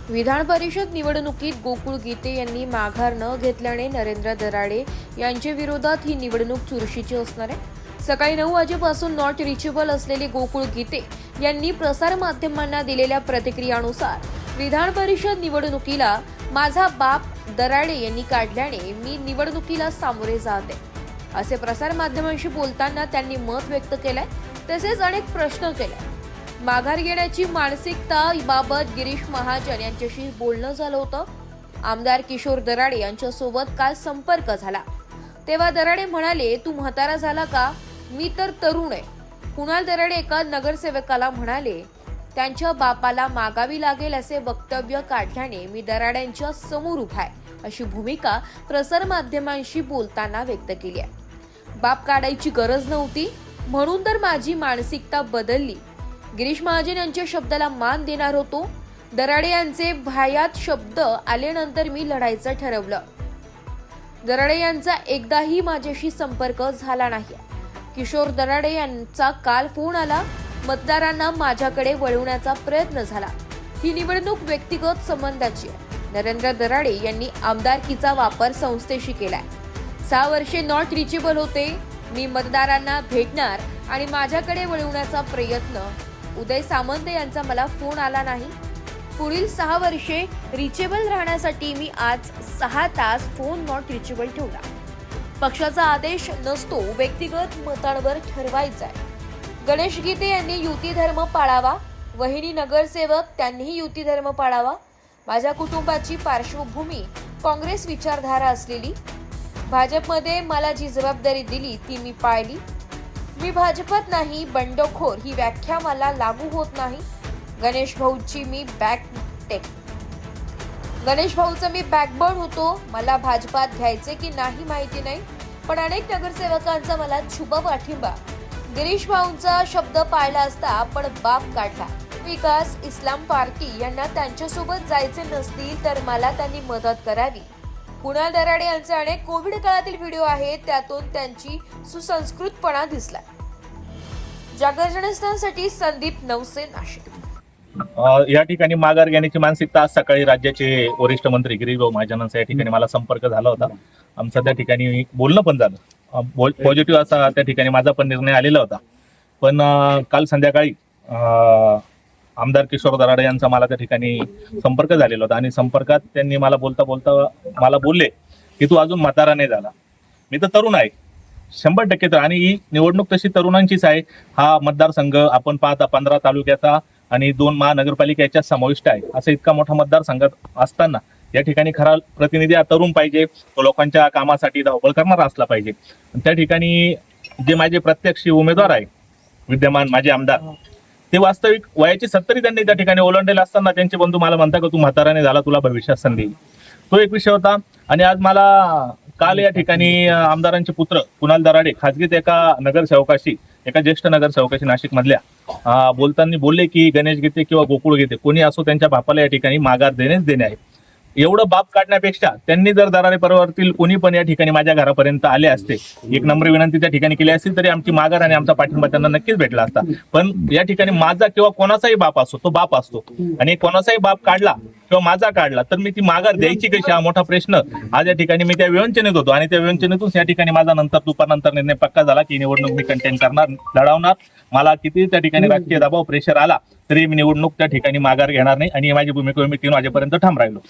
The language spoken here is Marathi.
विधान परिषद निवडणुकीत गोकुळ गीते यांनी माघार न घेतल्याने नरेंद्र दराडे यांच्या विरोधात ही निवडणूक चुरशीची असणार आहे। सकाळी 9 वाजेपासून नॉट रिचेबल असलेले गोकुळ गीते यांनी प्रसार माध्यमांना दिलेल्या प्रतिक्रियानुसार विधान परिषद निवडणुकीला माझा बाप दराडे यांनी काढल्याने मी निवडणुकीला सामोरे जाते असे प्रसार माध्यमांशी बोलताना त्यांनी मत व्यक्त केलंय। तसेच अनेक प्रश्न केले। माघार घेण्याची मानसिकता बाबत गिरीश महाजन यांच्याशी बोलणं झालं होतं। आमदार किशोर दराडे यांच्यासोबत काल संपर्क झाला तेव्हा दराडे म्हणाले, तू म्हातारा झाला का? मी तर तरुण आहे। कुणाल दराडे एका नगरसेवकाला म्हणाले, त्यांच्या बापाला मागावी लागेल असे वक्तव्य काढल्याने मी दराड्यांच्या समोर उभा आहे अशी भूमिका प्रसार माध्यमांशी बोलताना व्यक्त केली आहे। बाप काढायची गरज नव्हती म्हणून तर माझी मानसिकता बदलली। गिरीश महाजन यांच्या शब्दाला मान देणार होतो। दराडे यांचे भायात शब्द आल्यानंतर मी लढायचं ठरवलं। दराडे यांचा एकदाही माझ्याशी संपर्क झाला नाही। किशोर दराडे यांचा काल फोन आला। मतदारांना माझ्याकडे वळवण्याचा प्रयत्न झाला। ही निवडणूक व्यक्तिगत संबंधाची आहे। नरेंद्र दराडे यांनी आमदारकीचा वापर संस्थेशी केलाय। 6 वर्षे नॉट रिचेबल होते। मी मतदारांना भेटणार आणि माझ्याकडे वळवण्याचा प्रयत्न। उदय सामंत यांचा मला फोन आला नाही। पुढील 6 वर्षे रिचेबल राहण्यासाठी मी आज 6 तास फोन नॉट रिचेबल ठेवला। पक्षाचा आदेश नसतो, व्यक्तिगत मतांवर ठरवायचा आहे। गणेश गीते यांनी युती धर्म पाळावा। वहिनी नगरसेवक त्यांनीही युती धर्म पाळावा। माझ्या कुटुंबाची पार्श्वभूमी काँग्रेस विचारधारा असलेली। भाजपमध्ये मला जी जबाबदारी दिली ती मी पाळली। मी भाजपात नाही, बंडखोर ही व्याख्या मला लागू होत नाही। गणेश भाऊचं मी बॅकबोन होतो। मला भाजपात घ्यायचे की नाही माहिती नाही, पण अनेक नगरसेवकांचा मला छुपा पाठिंबा। गिरीश भाऊंचा शब्द पाळला असता आपण बाप काढला। विकास इस्लाम पार्टी यांना त्यांच्यासोबत जायचे नसतील तर मला त्यांनी मदत करावी। कुणाल दराडे यांचे अनेक कोविड काळातील व्हिडिओ आहेत, त्यातून त्यांची सुसंस्कृतपणा दिसला। जागर जनस्थानसाठी संदीप नवसे, नाशिक। या ठिकाणी माघार घेण्याची मानसिकता आज सकाळी राज्याचे वरिष्ठ मंत्री गिरीश भाऊ महाजनांचा या ठिकाणी मला संपर्क झाला होता। आमचं त्या ठिकाणी बोलणं पण झालं। पॉझिटिव्ह असा त्या ठिकाणी माझा पण निर्णय आलेला होता। पण काल संध्याकाळी आमदार किशोर दराडे यांचा मला त्या ठिकाणी संपर्क झालेला होता आणि संपर्कात त्यांनी मला बोलता बोलता मला बोलले की तू अजून म्हातारा नाही झाला। मी तर तरुण आहे 100% तर, आणि ही निवडणूक तशी तरुणांचीच आहे। हा मतदारसंघ आपण पाहता 15 तालुक्याचा आणि 2 महानगरपालिका याच्यात समाविष्ट आहे। असं इतका मोठा मतदारसंघ असताना या ठिकाणी खरा प्रतिनिधी हा तरुण पाहिजे, तो लोकांच्या कामासाठी धावपळ करणारा असला पाहिजे। त्या ठिकाणी जे माझे प्रत्यक्ष उमेदवार आहे विद्यमान माझे आमदार, ते वास्तविक वयाची 70 त्यांनी त्या ठिकाणी ओलांडलेला असताना त्यांचे बंधू मला म्हणतात की तू म्हाताराने झाला, तुला भविष्यात संधी येईल। तो एक विषय होता। आणि आज मला काल या ठिकाणी आमदारांचे पुत्र कुणाल दराडे खाजगीत एका ज्येष्ठ नगरसेवकाशी नाशिक मधल्या बोलताना बोलले की गणेश गीते किंवा गोकुळ गीते कोणी असो त्यांच्या बापाला या ठिकाणी माघार देणे आहे। एवढं बाप काढण्यापेक्षा त्यांनी जर दराडे परिवारातील कोणी पण या ठिकाणी माझ्या घरापर्यंत आले असते, एक नम्र विनंती त्या ठिकाणी केली असती, तरी आमची माघार आणि आमचा पाठिंबा त्यांना नक्कीच भेटला असता। पण या ठिकाणी माझा किंवा कोणाचाही बाप असतो तो बाप असतो, आणि कोणाचाही बाप काढला किंवा माझा काढला तर मी ती माघार द्यायची कशी हा मोठा प्रश्न आज या ठिकाणी मी त्या विवंचनेत होतो। आणि त्या विवंचनेतून या ठिकाणी माझा दुपारनंतर निर्णय पक्का झाला की निवडणूक मी कंटेन करणार, लढवणार। मला किती त्या ठिकाणी राजकीय दबाव प्रेशर आला तरी मी निवडणूक त्या ठिकाणी माघार घेणार नाही आणि माझी भूमिका मी 3 वाजेपर्यंत ठाम राहिलो।